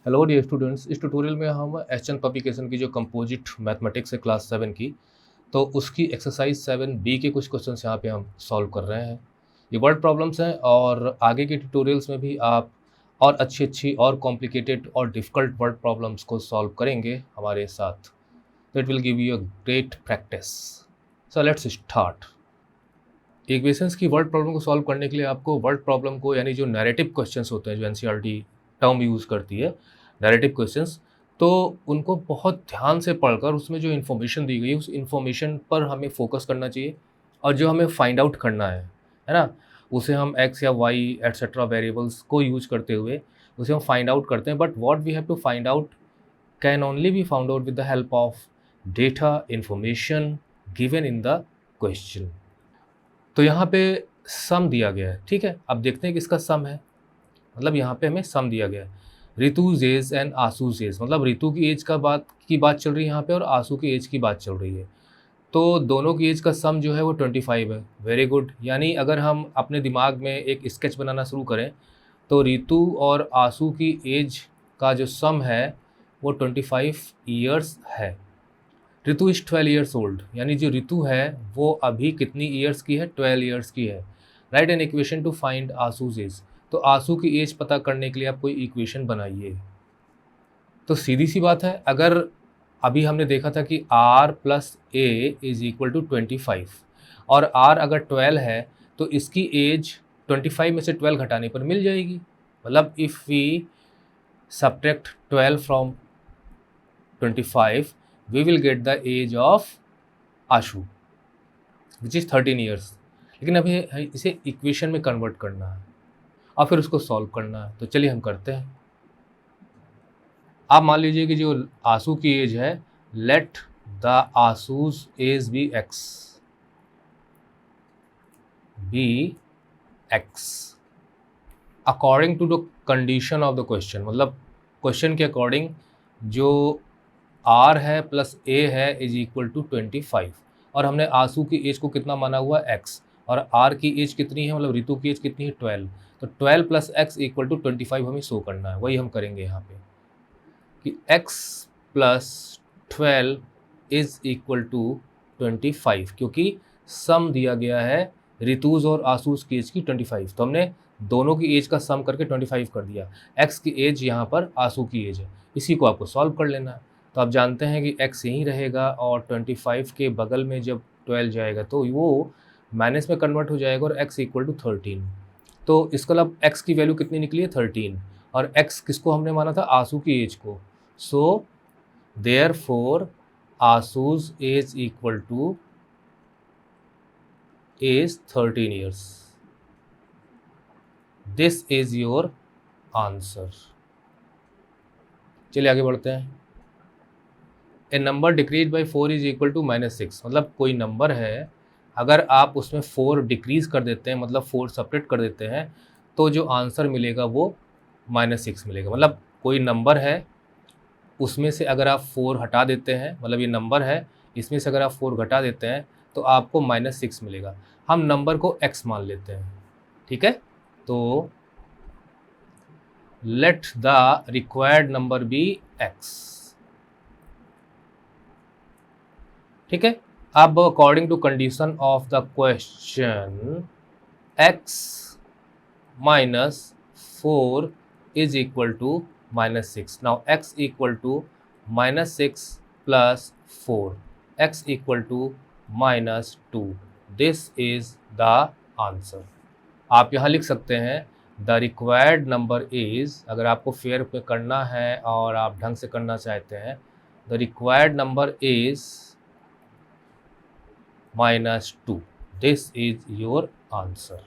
Hello dear students, इस tutorial में हम एचएन पब्लिकेशन की जो कंपोजिट मैथमेटिक्स है क्लास 7 की, तो उसकी एक्सरसाइज 7 बी के कुछ क्वेश्चंस यहाँ पे हम सॉल्व कर रहे हैं। ये वर्ड प्रॉब्लम्स हैं और आगे के ट्यूटोरियल्स में भी आप और अच्छी और कॉम्प्लिकेटेड और डिफ़िकल्ट वर्ड प्रॉब्लम्स को सॉल्व करेंगे हमारे साथ। तो it will give you a great practice. So let's start. Equations की वर्ड प्रॉब्लम को सॉल्व करने के लिए आपको वर्ड प्रॉब्लम को, यानी जो नैरेटिव क्वेश्चंस होते हैं, जो एनसीईआरटी टर्म यूज़ करती है, नैरेटिव क्वेश्चंस, तो उनको बहुत ध्यान से पढ़कर उसमें जो इन्फॉर्मेशन दी गई है उस इन्फॉर्मेशन पर हमें फोकस करना चाहिए और जो हमें फाइंड आउट करना है ना, उसे हम एक्स या वाई एट्सेट्रा वेरिएबल्स को यूज करते हुए उसे हम फाइंड आउट करते हैं। But what we have to find out can only be found out with the help of data information given in the question. तो यहाँ पे सम दिया गया है, ठीक है। अब देखते हैं कि इसका सम है, मतलब यहाँ पे हमें सम दिया गया है। रितुज एज एंड आंसूज एज, मतलब रितु की एज की बात चल रही है यहाँ पे और आंसू की एज की बात चल रही है। तो दोनों की एज का सम जो है वो 25 है। Very good. यानी अगर हम अपने दिमाग में एक स्केच बनाना शुरू करें तो रितु और आंसू की एज का जो सम है वो 25 ईयर्स है। रितु इज़ 12 ईयर्स ओल्ड, यानी जो रितु है वो अभी कितनी ईयर्स की है? 12 ईयर्स की है। Write an equation to find Ansu's age, तो आंसू की एज पता करने के लिए आप कोई इक्वेशन बनाइए। तो सीधी सी बात है, अगर अभी हमने देखा था कि r plus a is equal to 25 और r अगर 12 है तो इसकी एज 25 में से 12 घटाने पर मिल जाएगी। मतलब if we subtract 12 from 25 we will get the age of Ashu which is 13 years. लेकिन अभी इसे इक्वेशन में कन्वर्ट करना है और फिर उसको सॉल्व करना है। तो चलिए हम करते हैं। आप मान लीजिए कि जो आंसू की एज है, let the Ansu's age be x according to the condition of the question, मतलब क्वेश्चन के अकॉर्डिंग जो r है प्लस a है इज इक्वल टू 25 और हमने आंसू की एज को कितना माना हुआ x और r की एज कितनी है, मतलब रितु की एज कितनी है 12, तो 12 प्लस एक्स इक्वल टू 25 हमें शो करना है। वही हम करेंगे यहाँ पे कि x plus 12 is equal to 25, क्योंकि सम दिया गया है रितुज और आंसूज की एज की 25, तो हमने दोनों की एज का सम करके 25 कर दिया। x की एज यहाँ पर आंसू की एज है, इसी को आपको सॉल्व कर लेना है। तो आप जानते हैं कि x यहीं रहेगा और 25 के बगल में जब 12 जाएगा तो वो माइनस में कन्वर्ट हो जाएगा और x इक्वल टू 13। तो इसका मतलब x की वैल्यू कितनी निकली है? 13, और x किसको हमने माना था? आंसू की एज को। So therefore Ansu's age equal to age 13 years. This is your answer. चलिए आगे बढ़ते हैं। A number decrease by 4 is equal to -6, मतलब कोई नंबर है, अगर आप उसमें 4 डिक्रीज कर देते हैं, मतलब 4 सेपरेट कर देते हैं, तो जो आंसर मिलेगा वो -6 मिलेगा। मतलब कोई नंबर है, उसमें से अगर आप 4 हटा देते हैं, मतलब ये नंबर है, इसमें से अगर आप 4 घटा देते हैं तो आपको -6 मिलेगा। हम नंबर को x मान लेते हैं, ठीक है। तो let the required number be x, ठीक है। अब according to condition of the question x minus 4 is equal to -6। Now x equal to -6 plus 4, x equal to -2। This is the answer. आप यहाँ लिख सकते हैं द रिक्वायर्ड नंबर इज, अगर आपको फेयर पे करना है और आप ढंग से करना चाहते हैं, the required number is -2। This is your answer.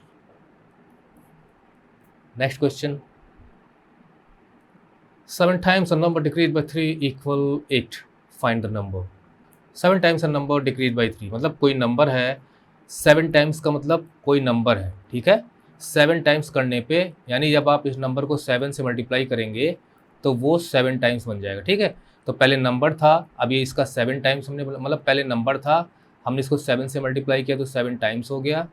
Next question. 7 times a number decreased by 3 equal 8. Find the number. 7 times a number decreased by 3, मतलब कोई नंबर है, 7 टाइम्स का मतलब कोई नंबर है, ठीक है। 7 टाइम्स करने पे, यानी जब आप इस नंबर को 7 से मल्टीप्लाई करेंगे तो वो 7 टाइम्स बन जाएगा, ठीक है। तो पहले नंबर था, अब ये इसका 7 टाइम्स हमने, मतलब पहले नंबर था, हमने इसको 7 से मल्टीप्लाई किया तो 7 टाइम्स हो गया।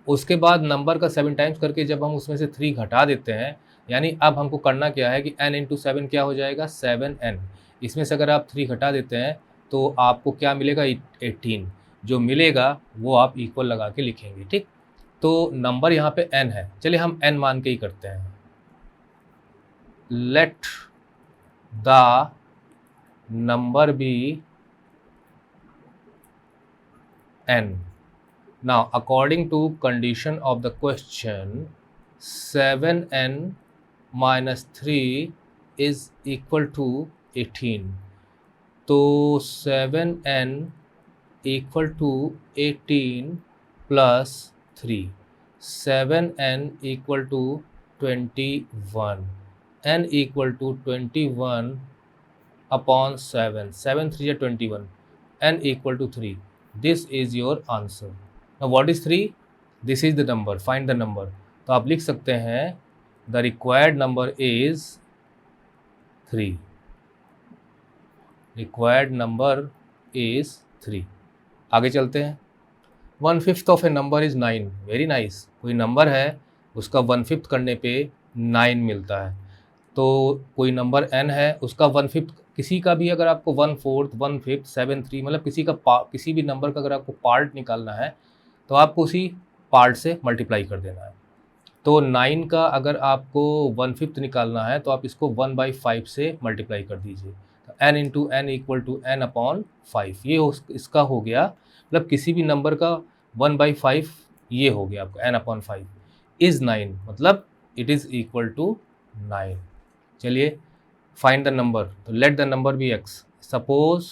उसके बाद नंबर का 7 टाइम्स करके जब हम उसमें से 3 घटा देते हैं यानी अब हमको करना क्या है कि n इंटू 7 क्या हो जाएगा 7n। इसमें से अगर आप 3 घटा देते हैं तो आपको क्या मिलेगा 18। जो मिलेगा वो आप इक्वल लगा के लिखेंगे, ठीक। तो नंबर यहाँ पे n है, चलिए हम n मान के ही करते हैं। Let the number be n। Now, according to condition of the question, 7n minus 3 is equal to 18. तो 7n equal to 18 plus 3, 7n equal to 21, n equal to 21 upon 7, 7 3 is 21, n equal to 3. This is your answer. Now what is 3? This is the number. Find the number. तो आप लिख सकते हैं the required number is 3. Required number is 3. आगे चलते हैं। 1/5 of a number is 9. Very nice. कोई number है उसका 1/5 करने पे 9 मिलता है। तो कोई नंबर n है उसका 1/5, किसी का भी अगर आपको 1/4, 1/5, 7, 3 मतलब किसी भी नंबर का अगर आपको पार्ट निकालना है तो आपको उसी पार्ट से मल्टीप्लाई कर देना है। तो 9 का अगर आपको 1/5 निकालना है तो आप इसको 1/5 से मल्टीप्लाई कर दीजिए। तो n into n equal to n upon 5, ये इसका हो गया, मतलब किसी भी नंबर का 1/5 ये हो गया आपका n अपॉन 5 इज़ 9, मतलब इट इज़ इक्वल टू 9। चलिए फाइंड द नंबर। तो let the number be x। Suppose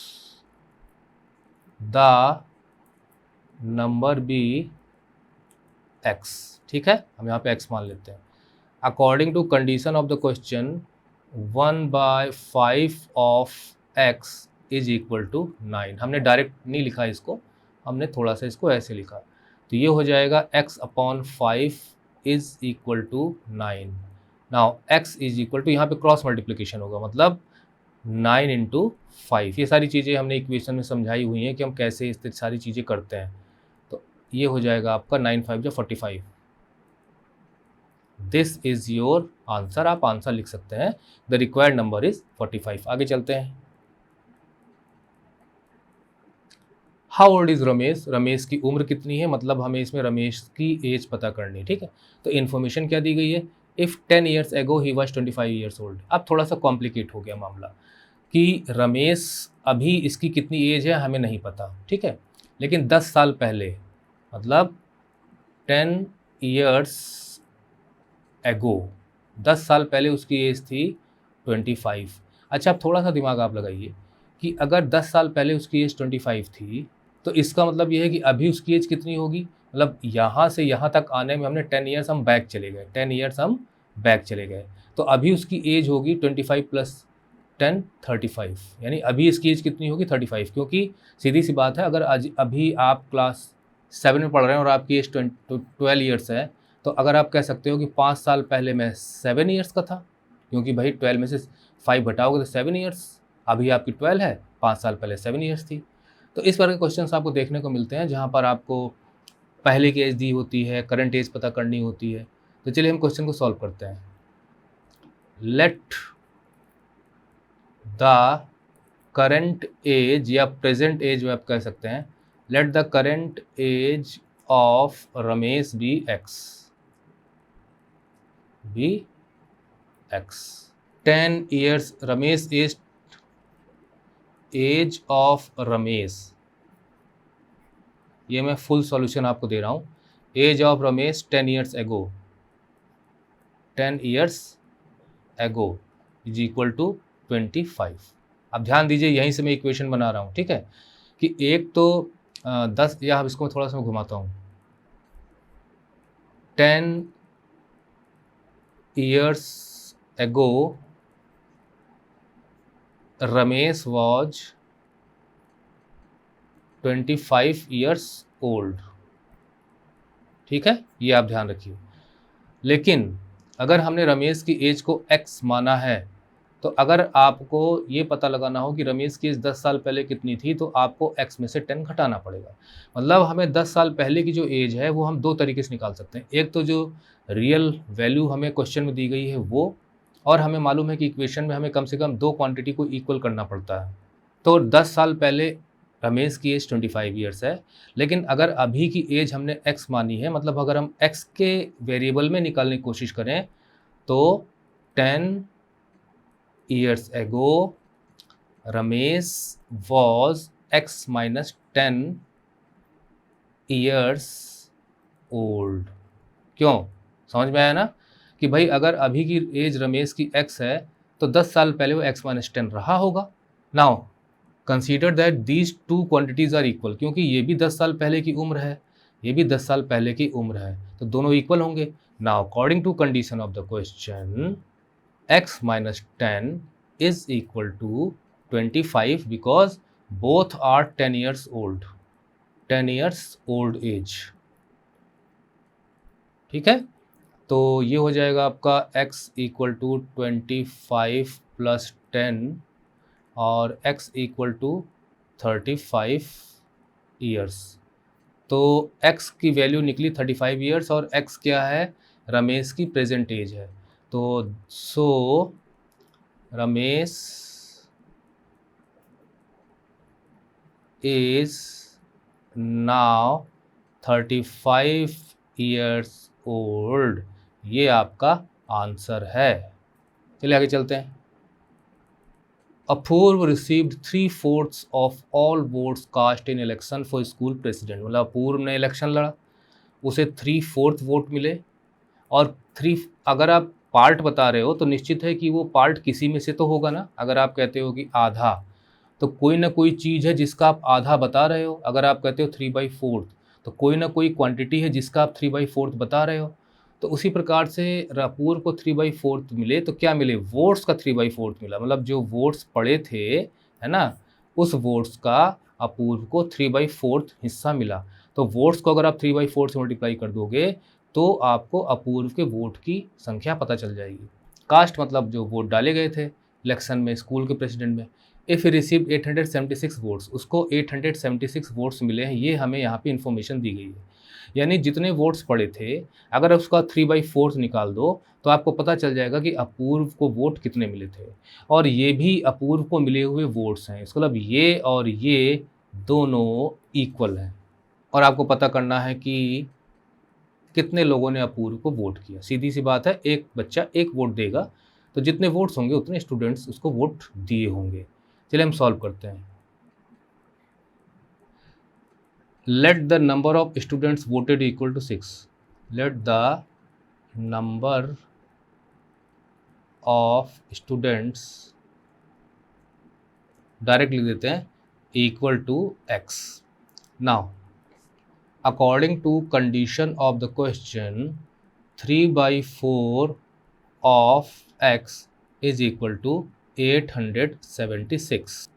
the number be x, ठीक है, हम यहाँ पे x मान लेते हैं। According to condition of the question 1/5 of x is equal to 9। हमने डायरेक्ट नहीं लिखा इसको, हमने थोड़ा सा इसको ऐसे लिखा। तो ये हो जाएगा x upon 5 is equal to 9। Now x is equal to, यहाँ पे क्रॉस मल्टीप्लिकेशन होगा, मतलब 9 इंटू 5। ये सारी चीज़ें हमने इक्वेशन में समझाई हुई हैं कि हम कैसे इस सारी चीज़ें करते हैं। तो ये हो जाएगा आपका 9 5 जो 45। This is your answer. आप आंसर लिख सकते हैं, द रिक्वायर्ड नंबर इज 45। आगे चलते हैं। How old is Ramesh. Ramesh की उम्र कितनी है, मतलब हमें इसमें रमेश की एज पता करनी है, ठीक है। तो इन्फॉर्मेशन क्या दी गई है, if 10 years ago he was 25 years old. अब थोड़ा सा कॉम्प्लिकेट हो गया मामला कि रमेश अभी इसकी कितनी एज है हमें नहीं पता, ठीक है, लेकिन 10 साल पहले, मतलब 10 ईयर्स एगो, 10 साल पहले उसकी एज थी 25। अच्छा, अब थोड़ा सा दिमाग आप लगाइए कि अगर 10 साल पहले उसकी एज 25 थी तो इसका मतलब ये है कि अभी उसकी एज कितनी होगी, मतलब यहाँ से यहाँ तक आने में हमने 10 ईयर्स हम बैक चले गए, 10 ईयर्स हम बैक चले गए, तो अभी उसकी एज होगी 25 प्लस 10 35, यानी अभी इसकी एज कितनी होगी 35। क्योंकि सीधी सी बात है, अगर अभी आप क्लास 7 में पढ़ रहे हैं और आपकी एज 12 ईयर्स है, तो अगर आप कह सकते हो कि 5 साल पहले मैं 7 ईयर्स का था, क्योंकि भाई 12 में से 5 घटाओगे तो 7 ईयर्स, अभी आपकी 12 है, 5 साल पहले 7 ईयर्स थी। तो इस तरह के क्वेश्चंस आपको देखने को मिलते हैं जहाँ पर आपको पहले की एज दी होती है, करंट एज पता करनी होती है। तो चलिए हम क्वेश्चन को सॉल्व करते हैं। लेट द करंट एज या प्रेजेंट एज आप कह सकते हैं, let the current age of Ramesh be x। 10 years Ramesh age of Ramesh, ये मैं फुल सॉल्यूशन आपको दे रहा हूँ। As of Ramesh 10 years ago, 10 years ago is equal to 25। अब ध्यान दीजिए, यहीं से मैं इक्वेशन बना रहा हूँ, ठीक है, कि एक तो 10, या अब इसको थोड़ा सा मैं घुमाता हूँ। 10 years ago Ramesh was 25 years old, ठीक है, ये आप ध्यान रखिए। लेकिन अगर हमने रमेश की एज को x माना है तो अगर आपको ये पता लगाना हो कि रमेश की एज 10 साल पहले कितनी थी, तो आपको x में से 10 घटाना पड़ेगा। मतलब हमें 10 साल पहले की जो एज है वो हम 2 तरीके से निकाल सकते हैं। एक तो जो रियल वैल्यू हमें क्वेश्चन में दी गई है वो, और हमें मालूम है कि इक्वेशन में हमें कम से कम 2 क्वांटिटी को इक्वल करना पड़ता है। तो 10 साल पहले रमेश की एज 25 ईयर्स है, लेकिन अगर अभी की एज हमने x मानी है, मतलब अगर हम x के वेरिएबल में निकालने की कोशिश करें तो 10 years ago Ramesh was x minus 10 years old। क्यों? समझ में आया ना कि भाई अगर अभी की एज रमेश की x है तो 10 साल पहले वो x माइनस 10 रहा होगा। Now consider that these two quantities are equal, क्योंकि ये भी 10 साल पहले की उम्र है, ये भी 10 साल पहले की उम्र है, तो दोनों इक्वल होंगे। Now according to condition of the question x minus 10 is equal to 25 because both are 10 years old, 10 years old age। ठीक है, तो ये हो जाएगा आपका x इक्वल टू 25 प्लस 10 और x इक्वल टू 35 ईयर्स। तो x की वैल्यू निकली 35 ईयर्स और x क्या है, रमेश की प्रेजेंट एज है। तो सो Ramesh is now 35 years old। ये आपका आंसर है। चलिए आगे चलते हैं। अपूर्व received 3/4 of all votes cast in election for school president। मतलब अपूर्व ने इलेक्शन लड़ा, उसे 3/4 वोट मिले, और 3 अगर आप पार्ट बता रहे हो तो निश्चित है कि वो पार्ट किसी में से तो होगा ना। अगर आप कहते हो कि आधा, तो कोई ना कोई चीज़ है जिसका आप आधा बता रहे हो। अगर आप कहते हो 3/4 तो कोई ना कोई क्वांटिटी है जिसका आप 3/4 बता रहे हो। तो उसी प्रकार से अपूर्व को 3/4 मिले तो क्या मिले, वोट्स का 3/4 मिला। मतलब जो वोट्स पड़े थे, है ना, उस वोट्स का अपूर्व को 3/4 हिस्सा मिला। तो वोट्स को अगर आप 3/4 से मल्टीप्लाई कर दोगे तो आपको अपूर्व के वोट की संख्या पता चल जाएगी। कास्ट मतलब जो वोट डाले गए थे इलेक्शन में स्कूल के प्रेसिडेंट में। इफ़ रिसीव 876 वोट्स, उसको 876 वोट्स मिले हैं, ये हमें यहाँ पे इन्फॉर्मेशन दी गई है। यानी जितने वोट्स पड़े थे अगर उसका 3/4 निकाल दो तो आपको पता चल जाएगा कि अपूर्व को वोट कितने मिले थे। और ये भी अपूर्व को मिले हुए वोट्स हैं, इसका मतलब ये और ये दोनों इक्वल हैं। और आपको पता करना है कि कितने लोगों ने अपूर्व को वोट किया। सीधी सी बात है, एक बच्चा एक वोट देगा, तो जितने वोट्स होंगे उतने स्टूडेंट्स उसको वोट दिए होंगे। चलिए हम सॉल्व करते हैं। Let the number of students voted equal to 6। Let the number of students, direct लिख देते हैं, equal to x। Now according to condition of the question 3/4 of x is equal to 876।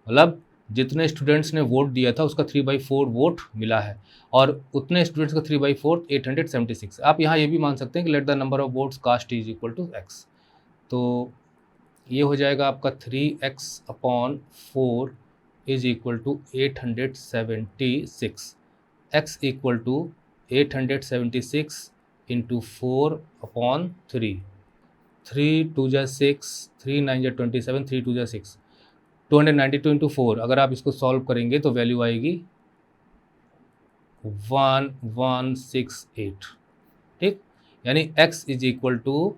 मतलब जितने स्टूडेंट्स ने vote दिया था उसका 3/4 vote मिला है, और उतने स्टूडेंट्स का 3/4 876। आप यहाँ ये भी मान सकते हैं कि let the number of votes cast is equal to x। तो ये हो जाएगा आपका 3x/4 is equal to 876। x equal to 876 into 4/3। 3 2 जा 6, 3 9 जा 27, 3 2 जा 6, 292 इंटू 4। अगर आप इसको सॉल्व करेंगे तो वैल्यू आएगी 1168। ठीक, यानी x is equal to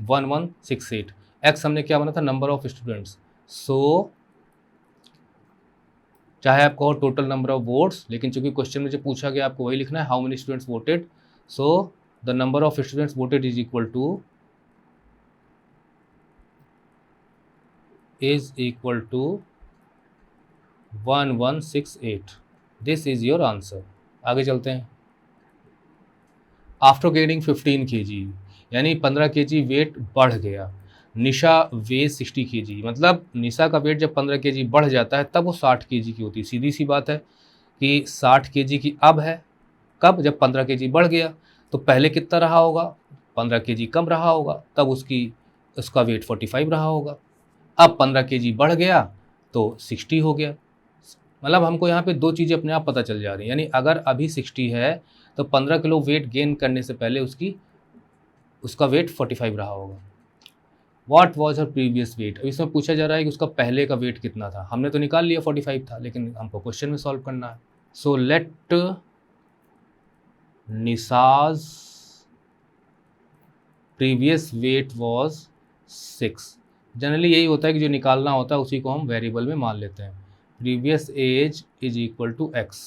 1168। x हमने क्या बना था, नंबर ऑफ स्टूडेंट्स। सो चाहे आप कहो टोटल नंबर ऑफ वोट्स, लेकिन चूंकि क्वेश्चन में जो पूछा गया आपको वही लिखना है, how many students voted. So the number of students voted is equal to 1168। This is your answer. आगे चलते हैं। आफ्टर गेनिंग 15 kg, यानी 15 kg वेट बढ़ गया। निशा वे 60 kg, मतलब निशा का वेट जब 15 kg बढ़ जाता है तब वो 60 kg की होती है। सीधी सी बात है कि 60 kg की अब है, कब, जब 15 kg बढ़ गया। तो पहले कितना रहा होगा, 15 kg कम रहा होगा, तब उसकी उसका वेट 45 रहा होगा। अब 15 केजी बढ़ गया तो 60 हो गया। मतलब हमको यहाँ पे 2 चीज़ें अपने आप पता चल जा रही हैं, यानी अगर अभी 60 है तो 15 किलो वेट गेन करने से पहले उसका वेट 45 रहा होगा। What was her previous weight? अब इसमें पूछा जा रहा है कि उसका पहले का वेट कितना था। हमने तो निकाल लिया 45 था, लेकिन हमको क्वेश्चन में सॉल्व करना है। So let Nisha's previous weight was 6। Generally यही होता है कि जो निकालना होता है उसी को हम वेरिएबल में मान लेते हैं। Previous age is equal to X.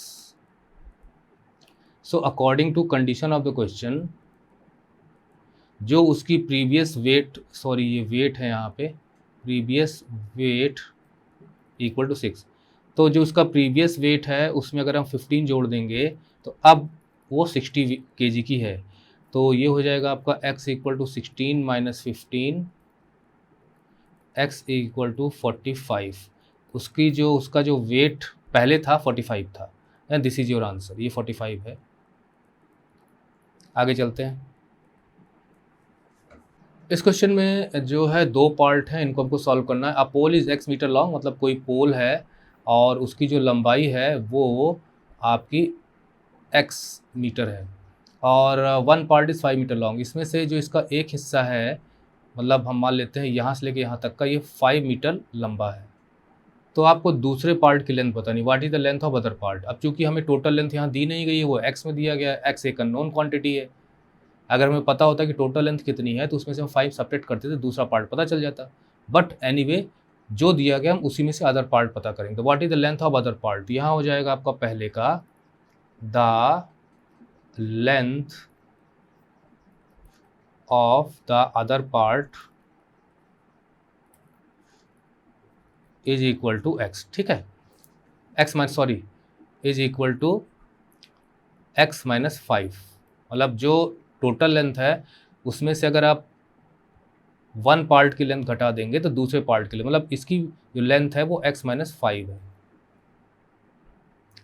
So according to condition of the question, जो उसकी प्रीवियस वेट, सॉरी ये वेट है यहाँ पे, प्रीवियस वेट इक्वल टू 6, तो जो उसका प्रीवियस वेट है उसमें अगर हम 15 जोड़ देंगे तो अब वो 60 केजी की है। तो ये हो जाएगा आपका x equal to 16 minus 15, x equal to 45। उसका जो वेट पहले था 45 था, and this is your answer. ये 45 है। आगे चलते हैं। इस क्वेश्चन में जो है 2 पार्ट हैं, इनको हमको सॉल्व करना है। अ पोल इज़ x मीटर लॉन्ग, मतलब कोई पोल है और उसकी जो लंबाई है वो आपकी x मीटर है, और 1 पार्ट इज़ 5 मीटर लॉन्ग। इसमें से जो इसका एक हिस्सा है, मतलब हम मान लेते हैं यहाँ से लेके यहाँ तक का, ये 5 मीटर लंबा है। तो आपको दूसरे पार्ट की लेंथ बतानी, what is the length of other part. अब चूंकि हमें टोटल लेंथ यहाँ दी नहीं गई है, वो x में दिया गया है। x एक अननोन क्वांटिटी है। अगर हमें पता होता कि टोटल लेंथ कितनी है तो उसमें से हम 5 सेपरेट करते थे, दूसरा पार्ट पता चल जाता। बट एनीवे जो दिया गया हम उसी में से अदर पार्ट पता करेंगे। तो what is the length of other part, यहाँ हो जाएगा आपका पहले का the length of the other part is equal to X. ठीक है, X minus sorry is equal to X minus 5। मतलब जो टोटल लेंथ है उसमें से अगर आप 1 पार्ट की लेंथ घटा देंगे तो दूसरे पार्ट के लिए, मतलब इसकी जो लेंथ है वो x माइनस 5 है।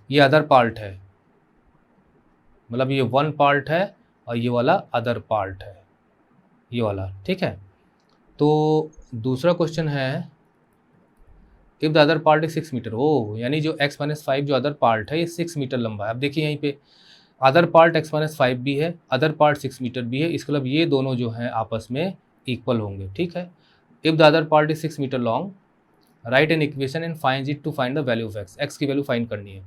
ये अदर पार्ट है, मतलब ये 1 पार्ट है और ये वाला अदर पार्ट है, ये वाला। ठीक है, तो दूसरा क्वेश्चन है if the other part is 6 metre. ओ यानी जो x माइनस 5 जो अदर पार्ट है ये 6 मीटर लंबा है। अब देखिए यहीं पे अदर पार्ट x माइनस 5 भी है, अदर पार्ट 6 मीटर भी है, इसका मतलब ये दोनों जो हैं आपस में इक्वल होंगे। ठीक है, if the other part is 6 meter long, right an equation and find it to find the value of x की वैल्यू फाइंड करनी है।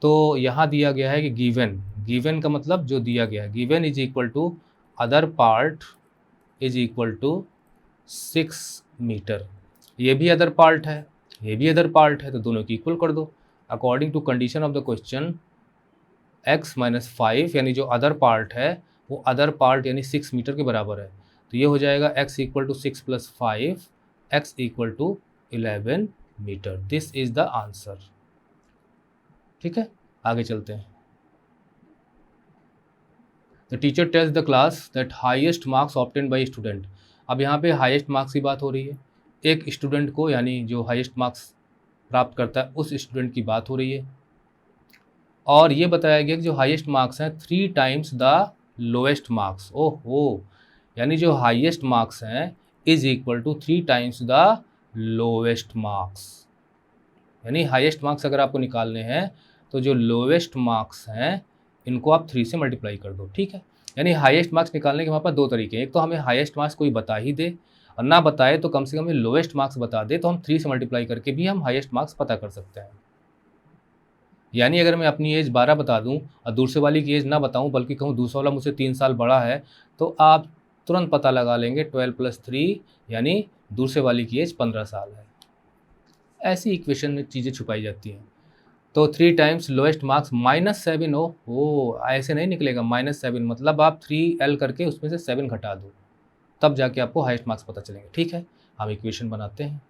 तो यहाँ दिया गया है कि गिवन का मतलब जो दिया गया है, given is equal to other part is equal to 6 meter. ये भी अदर पार्ट है, ये भी अदर पार्ट है, तो दोनों की इक्वल कर दो। According to condition of the question, x minus 5 यानी जो अदर पार्ट है वो अदर पार्ट यानी 6 मीटर के बराबर है। तो ये हो जाएगा x equal to 6 plus 5, x equal to 11 meter. This is the answer. ठीक है, आगे चलते हैं। The teacher tells the class that highest marks obtained by student. अब यहाँ पे हाईएस्ट मार्क्स की बात हो रही है। एक स्टूडेंट को, यानी जो हाईएस्ट मार्क्स प्राप्त करता है उस स्टूडेंट की बात हो रही है, और ये बताया गया कि जो हाईएस्ट मार्क्स हैं 3 टाइम्स द लोएस्ट मार्क्स। ओहो, यानी जो हाईएस्ट मार्क्स हैं is equal to 3 times the lowest marks. यानी हाईएस्ट मार्क्स अगर आपको निकालने हैं तो जो लोएस्ट मार्क्स हैं इनको आप 3 से मल्टीप्लाई कर दो। ठीक है, यानी हाईएस्ट मार्क्स निकालने के हमारे पास 2 तरीके हैं। एक तो हमें हाईएस्ट मार्क्स कोई बता ही दे, और ना बताए तो कम से कम हमें लोएस्ट मार्क्स बता दे, तो हम 3 से मल्टीप्लाई करके भी हम हाईएस्ट मार्क्स पता कर सकते हैं। यानी अगर मैं अपनी एज 12 बता दूं और दूसरे वाली की एज ना बताऊं, बल्कि कहूं दूसरा वाला मुझसे 3 साल बड़ा है, तो आप तुरंत पता लगा लेंगे 12 प्लस 3 यानी दूसरे वाली की एज 15 साल है। ऐसी इक्वेशन में चीज़ें छुपाई जाती हैं। तो 3 टाइम्स लोएस्ट मार्क्स -7। ओ ऐसे नहीं निकलेगा, -7 मतलब आप 3L करके उसमें से 7 घटा दो, तब जाके आपको हाईएस्ट मार्क्स पता चलेंगे। ठीक है, हम इक्वेशन बनाते हैं।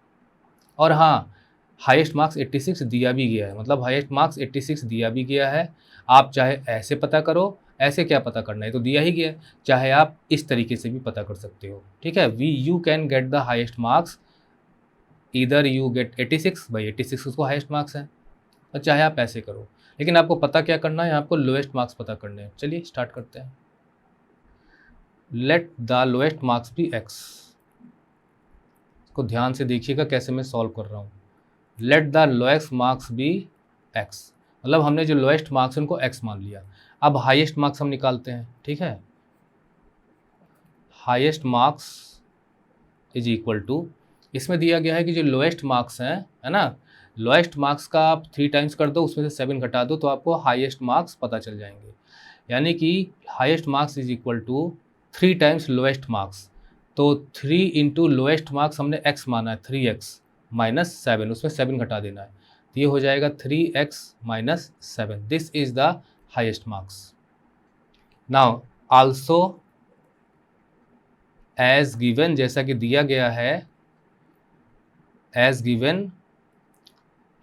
और हाँ, हाईएस्ट मार्क्स 86 दिया भी गया है, मतलब हाईएस्ट मार्क्स 86 दिया भी गया है। आप चाहे ऐसे पता करो, ऐसे क्या पता करना है, तो दिया ही गया है, चाहे आप इस तरीके से भी पता कर सकते हो। ठीक है, you can get the highest marks, इधर यू गेट 86 भाई 86 उसको हाईएस्ट मार्क्स है, और चाहे आप ऐसे करो, लेकिन आपको पता क्या करना है, आपको लोएस्ट मार्क्स पता करने हैं। चलिए स्टार्ट करते हैं। Let the lowest marks be x। इसको ध्यान से देखिएगा कैसे मैं सॉल्व कर रहा हूँ। Let the lowest marks be X, मतलब हमने जो लोएस्ट मार्क्स है उनको एक्स मान लिया। अब हाईएस्ट मार्क्स हम निकालते हैं, ठीक है। Highest marks is equal to, इसमें दिया गया है कि जो लोएस्ट मार्क्स हैं, है ना, लोएस्ट मार्क्स का आप 3 टाइम्स कर दो, उसमें से 7 घटा दो तो आपको हाईएस्ट मार्क्स पता चल जाएंगे। यानी कि highest marks is equal to 3 times lowest marks. तो 3 इंटू लोएस्ट मार्क्स हमने x माना है, 3x माइनस 7, उसमें 7 घटा देना है, तो ये हो जाएगा 3x minus 7। This is the highest marks. Now also as given, जैसा कि दिया गया है, एज गिवन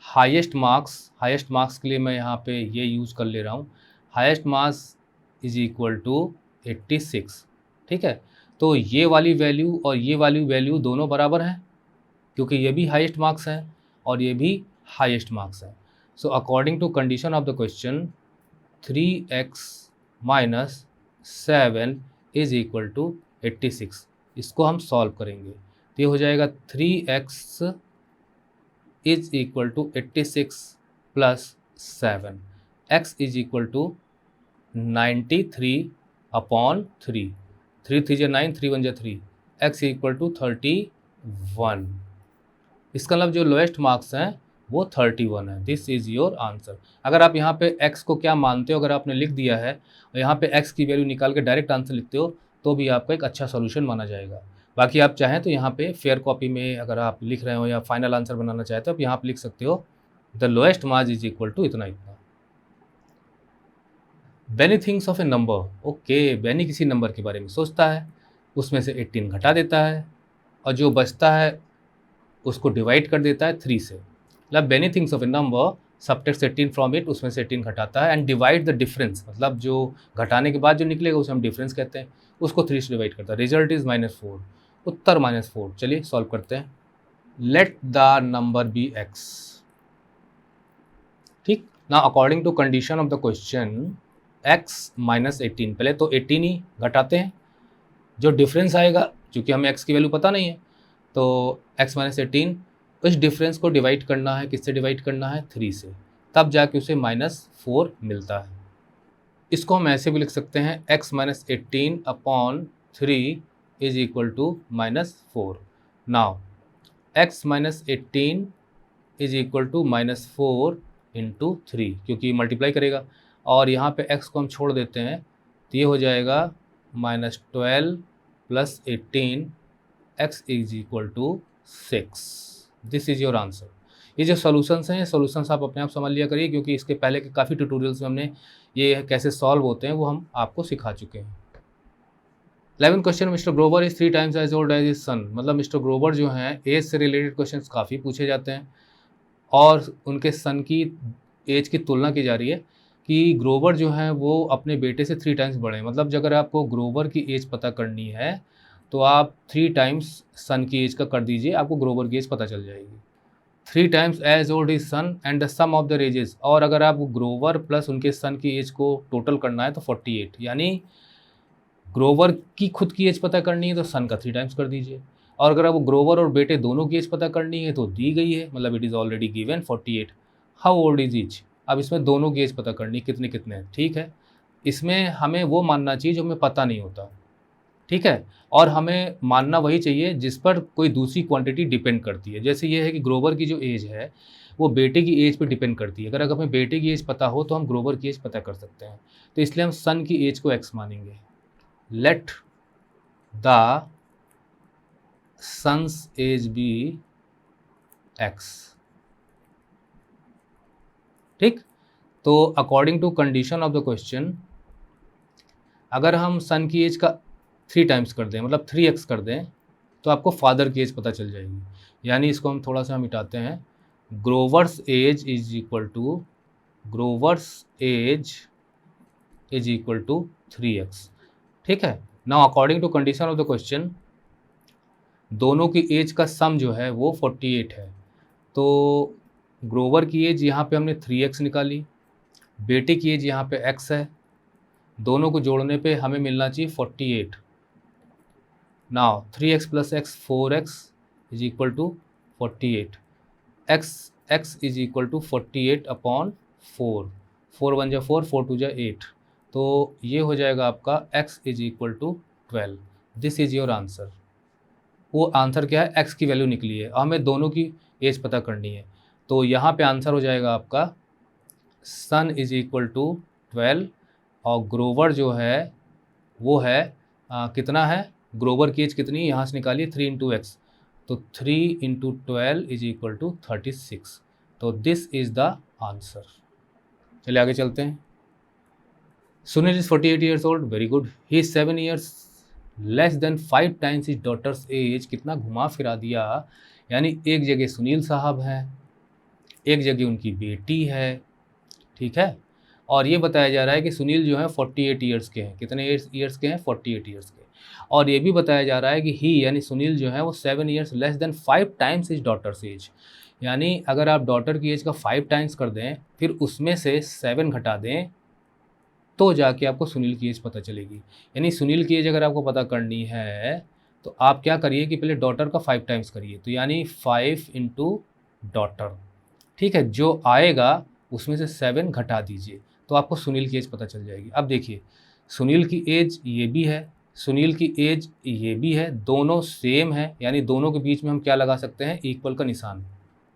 हाईएस्ट मार्क्स के लिए मैं यहाँ पे ये यूज़ कर ले रहा हूँ, highest marks is equal to 86, ठीक है। तो ये वाली वैल्यू और ये वाली वैल्यू दोनों बराबर हैं, क्योंकि ये भी हाईएस्ट मार्क्स हैं और ये भी हाईएस्ट मार्क्स हैं। So according to condition of the question 3x minus 7 is equal to 86। इसको हम सॉल्व करेंगे तो ये हो जाएगा 3x is equal to 86 plus 7, x is equal to 93 upon 3, 3 3 जा 9, 3 1 जा 3, x इक्वल टू 31। इसका मतलब जो लोएस्ट मार्क्स हैं वो 31 है। This is your answer. अगर आप यहाँ पे x को क्या मानते हो, अगर आपने लिख दिया है और यहाँ पे x की वैल्यू निकाल के डायरेक्ट आंसर लिखते हो तो भी आपका एक अच्छा सॉल्यूशन माना जाएगा। बाकी आप चाहें तो यहाँ पे फेयर कॉपी में अगर आप लिख रहे हो या फाइनल आंसर बनाना चाहते हो, आप यहाँ पे लिख सकते हो the lowest marks is equal to इतना इतना। Benny things of a number, okay, Benny किसी नंबर के बारे में सोचता है, उसमें से 18 घटा देता है और जो बचता है उसको डिवाइड कर देता है 3 से। मतलब Benny things of a number subtracts 18 from it, उसमें से 18 घटाता है एंड डिवाइड द डिफरेंस, मतलब जो घटाने के बाद जो निकलेगा उसे हम डिफरेंस कहते हैं, उसको 3 से डिवाइड करता है। रिजल्ट इज -4, उत्तर -4। चलिए सॉल्व करते हैं। Let the number be x, ठीक ना। According to condition of the question x minus 18, पहले तो 18 ही घटाते हैं, जो डिफरेंस आएगा, क्योंकि हमें x की वैल्यू पता नहीं है, तो x माइनस 18, इस डिफरेंस को डिवाइड करना है, किससे डिवाइड करना है, 3 से, तब जाके उसे -4 मिलता है। इसको हम ऐसे भी लिख सकते हैं x minus 18 upon 3 is equal to -4। Now x minus 18 is equal to -4 into 3, क्योंकि मल्टीप्लाई करेगा, और यहाँ पे x को हम छोड़ देते हैं तो ये हो जाएगा -12 plus 18, x is equal to 6। This is your answer. ये जो सॉल्यूशंस हैं, ये सॉल्यूशंस आप अपने आप समझ लिया करिए, क्योंकि इसके पहले के काफ़ी ट्यूटोरियल्स में हमने ये कैसे सॉल्व होते हैं वो हम आपको सिखा चुके हैं। 11 question, mister Grover is 3 times as old as his son, मतलब मिस्टर ग्रोवर जो हैं एज से रिलेटेड क्वेश्चन काफ़ी पूछे जाते हैं और उनके सन की एज की तुलना की जा रही है कि ग्रोवर जो हैं वो अपने बेटे से 3 टाइम्स बड़े हैं। मतलब अगर आपको ग्रोवर की एज पता करनी है तो आप 3 टाइम्स सन की एज का कर दीजिए, आपको ग्रोवर की एज पता चल जाएगी। 3 times as old is son and the sum of the ages, और अगर आप ग्रोवर प्लस उनके सन की एज को टोटल करना है तो 48, यानी ग्रोवर की खुद की एज पता करनी है तो सन का 3 टाइम्स कर दीजिए, और अगर आपको ग्रोवर और बेटे दोनों की एज पता करनी है तो दी गई है, मतलब it is already given 48। How old is each, अब इसमें दोनों की एज पता करनी, कितने कितने हैं, ठीक है। इसमें हमें वो मानना चाहिए जो हमें पता नहीं होता, ठीक है, और हमें मानना वही चाहिए जिस पर कोई दूसरी क्वांटिटी डिपेंड करती है। जैसे ये है कि ग्रोवर की जो एज है वो बेटे की एज पर डिपेंड करती है। अगर हमें बेटे की एज पता हो तो हम ग्रोवर की एज पता कर सकते हैं, तो इसलिए हम सन की एज को x मानेंगे। Let the son's age be x, ठीक। तो according to condition of the question, अगर हम सन की एज का 3 टाइम्स कर दें, मतलब 3x कर दें, तो आपको फादर की एज पता चल जाएगी। यानी इसको हम थोड़ा सा मिटाते हैं, Grover's age is equal to 3x, ठीक है। Now according to condition of the question, दोनों की एज का सम जो है वो 48 है, तो ग्रोवर की एज यहाँ पे हमने 3x निकाली, बेटे की एज यहाँ पे x है, दोनों को जोड़ने पे हमें मिलना चाहिए 48। Now 3x plus x 4x is equal to 48, x is equal to 48 upon 4, 4 1 जा 4, 4 2 जा 8, तो ये हो जाएगा आपका x is equal to 12। This is your answer. वो आंसर क्या है, x की वैल्यू निकली है, हमें दोनों की एज पता करनी है। तो यहाँ पे आंसर हो जाएगा आपका सन इज इक्वल टू 12, और ग्रोवर जो है वो है कितना है, ग्रोवर की एज कितनी है, यहाँ से निकालिए 3 इंटू एक्स, तो 3 इंटू 12 इज इक्वल टू 36। तो दिस इज द आंसर। चलिए आगे चलते हैं। Sunil is 48 years old, very good. He is 7 years less than 5 times his daughters as. कितना घुमा फिरा दिया, यानी एक जगह सुनील साहब हैं, एक जगह उनकी बेटी है, ठीक है, और ये बताया जा रहा है कि सुनील जो है 48 ईयर्स के हैं। कितने ईयर्स के हैं, 48 ईयर्स के। और ये भी बताया जा रहा है कि ही यानी सुनील जो है वो 7 years less than 5 times his daughters as. यानी अगर आप डॉटर की एज का 5 टाइम्स कर दें, फिर उसमें से 7 घटा दें, तो जाके आपको सुनील की एज पता चलेगी। यानी सुनील की एज अगर आपको पता करनी है तो आप क्या करिए कि पहले डॉटर का 5 टाइम्स करिए, तो यानी 5 इंटू डॉटर, ठीक है, जो आएगा उसमें से 7 घटा दीजिए, तो आपको सुनील की एज पता चल जाएगी। अब देखिए, सुनील की एज ये भी है, सुनील की एज ये भी है, दोनों सेम है, यानी दोनों के बीच में हम क्या लगा सकते हैं, इक्वल का निशान।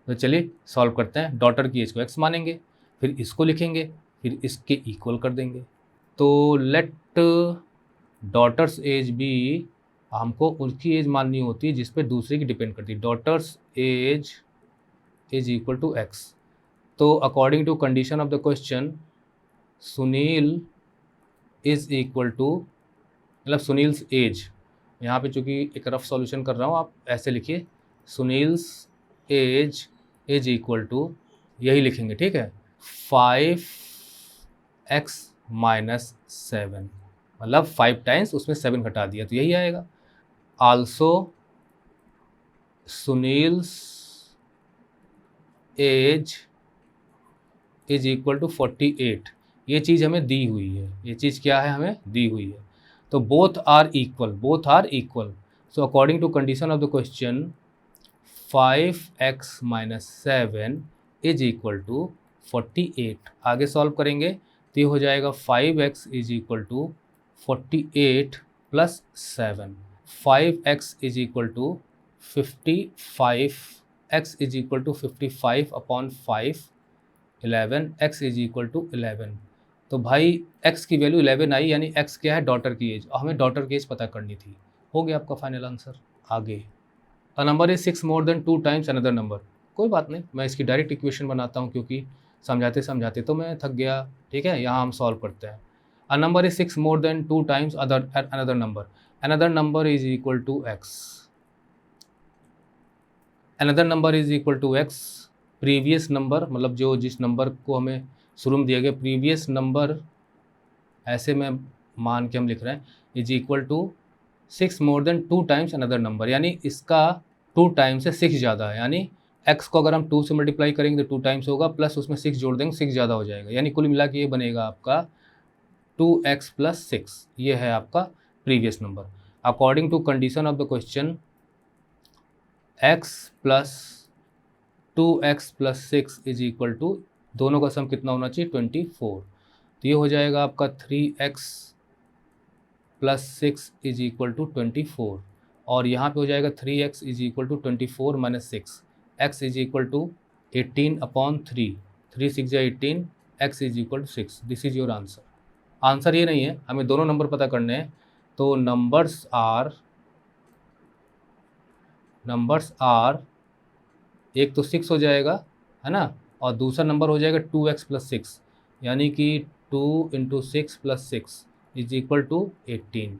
तो चलिए सॉल्व करते हैं। डॉटर की एज को x मानेंगे, फिर इसको लिखेंगे, फिर इसके इक्वल कर देंगे। तो लेट डॉटर्स एज भी, हमको उनकी एज माननी होती है जिस पे दूसरे की डिपेंड करती है। Daughter's age is equal to x। तो according to condition of the question, Sunil is equal to, मतलब सुनील्स एज, यहाँ पे चूँकि एक रफ सॉल्यूशन कर रहा हूँ, आप ऐसे लिखिए, Sunil's age is equal to, यही लिखेंगे, ठीक है, 5x माइनस 7, मतलब 5 टाइम्स उसमें 7 घटा दिया तो यही आएगा। Also Sunil's age is equal to 48, ये चीज़ हमें दी हुई है, ये चीज़ क्या है, हमें दी हुई है। तो both are equal, both are equal. So according to condition of the question, 5x minus 7 is equal to 48। आगे सॉल्व करेंगे तो ये हो जाएगा 5x is equal to 48 plus 7, 5x is equal to 55, x is equal to 55 upon 5, 11, x is equal to 11। तो भाई x की value 11 आई, यानी x क्या है, डॉटर की एज, हमें डॉटर की एज पता करनी थी। हो गया आपका फाइनल आंसर। आगे, अ number is 6 more than 2 times another number. कोई बात नहीं, मैं इसकी डायरेक्ट इक्वेशन बनाता हूँ, क्योंकि समझाते समझाते तो मैं थक गया, ठीक है। यहाँ हम सॉल्व करते हैं। A number is 6 more than 2 times another number, another number is equal to x, another number is equal to x, previous number, मतलब जो जिस नंबर को हमें शुरू में दिया गया, प्रीवियस नंबर ऐसे में मान के हम लिख रहे हैं, is equal to 6 more than 2 times another number, यानी इसका 2 टाइम्स से 6 ज़्यादा है, यानी x को अगर हम 2 से मल्टीप्लाई करेंगे तो 2 टाइम्स होगा, प्लस उसमें 6 जोड़ देंगे, 6 ज़्यादा हो जाएगा, यानी कुल मिला के ये बनेगा आपका 2x प्लस 6, ये है आपका previous number. According to condition of the question, x plus 2x plus 6 is equal to, दोनों का सम कितना होना चाहिए, 24। तो ये हो जाएगा आपका 3x plus 6 is equal to 24, और यहाँ पे हो जाएगा 3x is equal to 24 minus 6, x is equal to 18 upon 3, 3 6 या 18, x is equal to 6। This is your answer. Answer ये नहीं है, हमें दोनों नंबर पता करने हैं। तो नंबर्स आर एक तो 6 हो जाएगा, है ना, और दूसरा नंबर हो जाएगा 2x प्लस 6, यानी कि 2 into 6 plus 6 is equal to 18।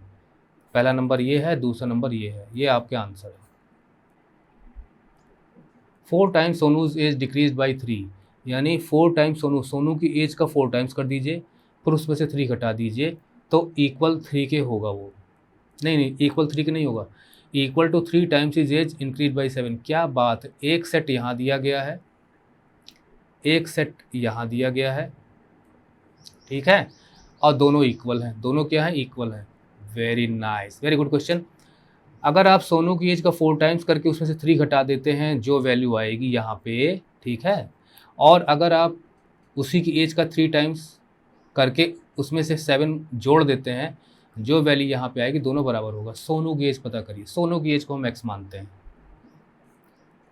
पहला नंबर ये है, दूसरा नंबर ये है, ये आपके आंसर है। 4 times Sonu's age decrease by 3, यानी 4 टाइम्स सोनू की एज का 4 टाइम्स कर दीजिए, फिर उसमें से 3 घटा दीजिए, तो इक्वल 3 के होगा वो। नहीं, इक्वल 3 के नहीं होगा, equal to 3 times is age increase by 7। क्या बात है, एक सेट यहाँ दिया गया है, एक सेट यहाँ दिया गया है, ठीक है, और दोनों इक्वल हैं, दोनों क्या है, इक्वल है। Very nice, very good question. अगर आप सोनू की एज का 4 टाइम्स करके उसमें से 3 घटा देते हैं जो वैल्यू आएगी यहाँ पे, ठीक है, और अगर आप उसी की एज का 3 टाइम्स करके उसमें से 7 जोड़ देते हैं जो वैल्यू यहाँ पे आएगी, दोनों बराबर होगा। सोनू की एज पता करिए, सोनू की एज को हम x मानते हैं।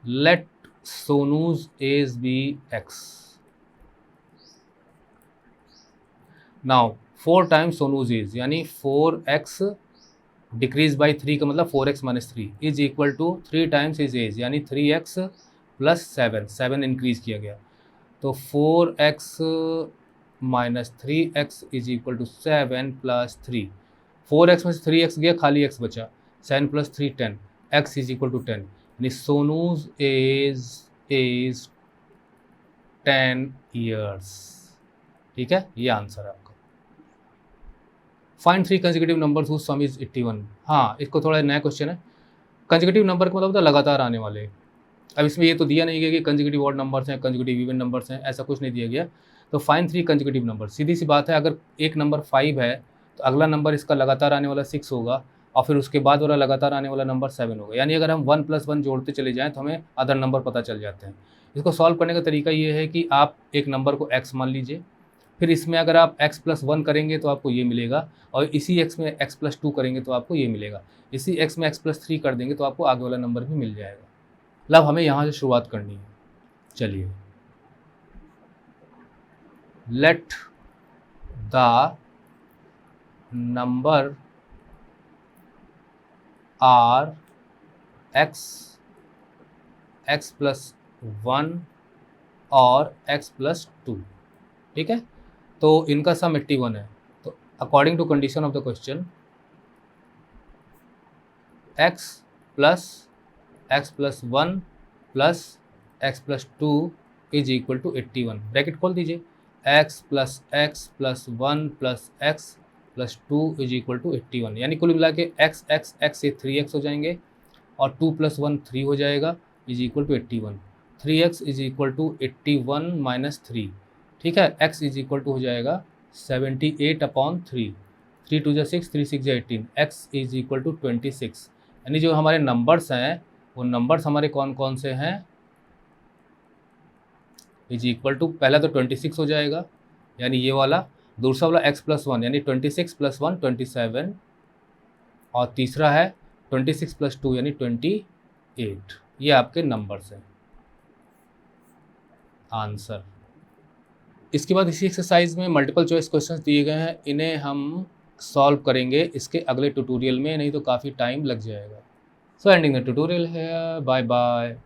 Let Sonu's age be x। Now 4 times Sonu's age यानी 4x डिक्रीज बाई 3 का मतलब 4x minus 3 is equal to 3 times is age यानी 3x प्लस 7 इंक्रीज किया गया, तो 4x minus 3x is equal to 7 plus 3। 4x में से 3x गया, खाली x बचा, 7 plus 3 10, x is equal to 10 यानी सोनूज एज इज 10 ईयर्स। ठीक है, ये आंसर है आपका। Find 3 consecutive numbers whose sum is 81। हाँ, इसको थोड़ा नया क्वेश्चन है। कंसेक्यूटिव नंबर का मतलब होता है लगातार आने वाले। अब इसमें ये तो दिया नहीं गया कि कंसेक्यूटिव ऑड नंबर्स हैं, कंसेक्यूटिव इवन नंबर्स हैं, ऐसा कुछ नहीं दिया गया। तो फाइंड 3 कंसेक्यूटिव नंबर, सीधी सी बात है, अगर एक नंबर 5 है तो अगला नंबर इसका लगातार आने वाला 6 होगा और फिर उसके बाद वाला लगातार आने वाला नंबर 7 होगा। यानी अगर हम 1 + 1 जोड़ते चले जाएँ तो हमें अदर नंबर पता चल जाते हैं। इसको सॉल्व करने का तरीका ये है कि आप एक नंबर को x मान लीजिए, फिर इसमें अगर आप x + 1 करेंगे तो आपको ये मिलेगा, और इसी x में x + 2 करेंगे तो आपको ये मिलेगा, इसी x में x + 3 कर देंगे तो आपको आगे वाला नंबर भी मिल जाएगा। मतलब हमें यहाँ से शुरुआत करनी है। चलिए, let the number are x + 1 और x + 2। ठीक है, तो इनका सम 81 है। तो according to condition of the question, x + 1 + x + 2 is equal to 81। Bracket खोल दीजिए, x + x + 1 + x + 2 is equal to 81। यानी कुल मिला के x से 3x हो जाएंगे और 2 + 1 3 हो जाएगा, is equal to 81। 3x is equal to 81 minus 3। ठीक है, x इज इक्वल टू हो जाएगा 78/3। 3 2 6, 3 6 18, x इज इक्वल टू 26। यानी जो हमारे नंबर्स हैं वो नंबर्स हमारे कौन कौन से हैं, इज इक्वल टू, पहला तो 26 हो जाएगा यानी ये वाला, दूसरा वाला x + 1 यानी 26 + 1 27, और तीसरा है 26 + 2 यानी 28। ये आपके नंबर्स हैं, आंसर। इसके बाद इसी एक्सरसाइज में मल्टीपल चॉइस क्वेश्चंस दिए गए हैं, इन्हें हम सॉल्व करेंगे इसके अगले ट्यूटोरियल में, नहीं तो काफ़ी टाइम लग जाएगा। सो एंडिंग द ट्यूटोरियल है, बाय बाय।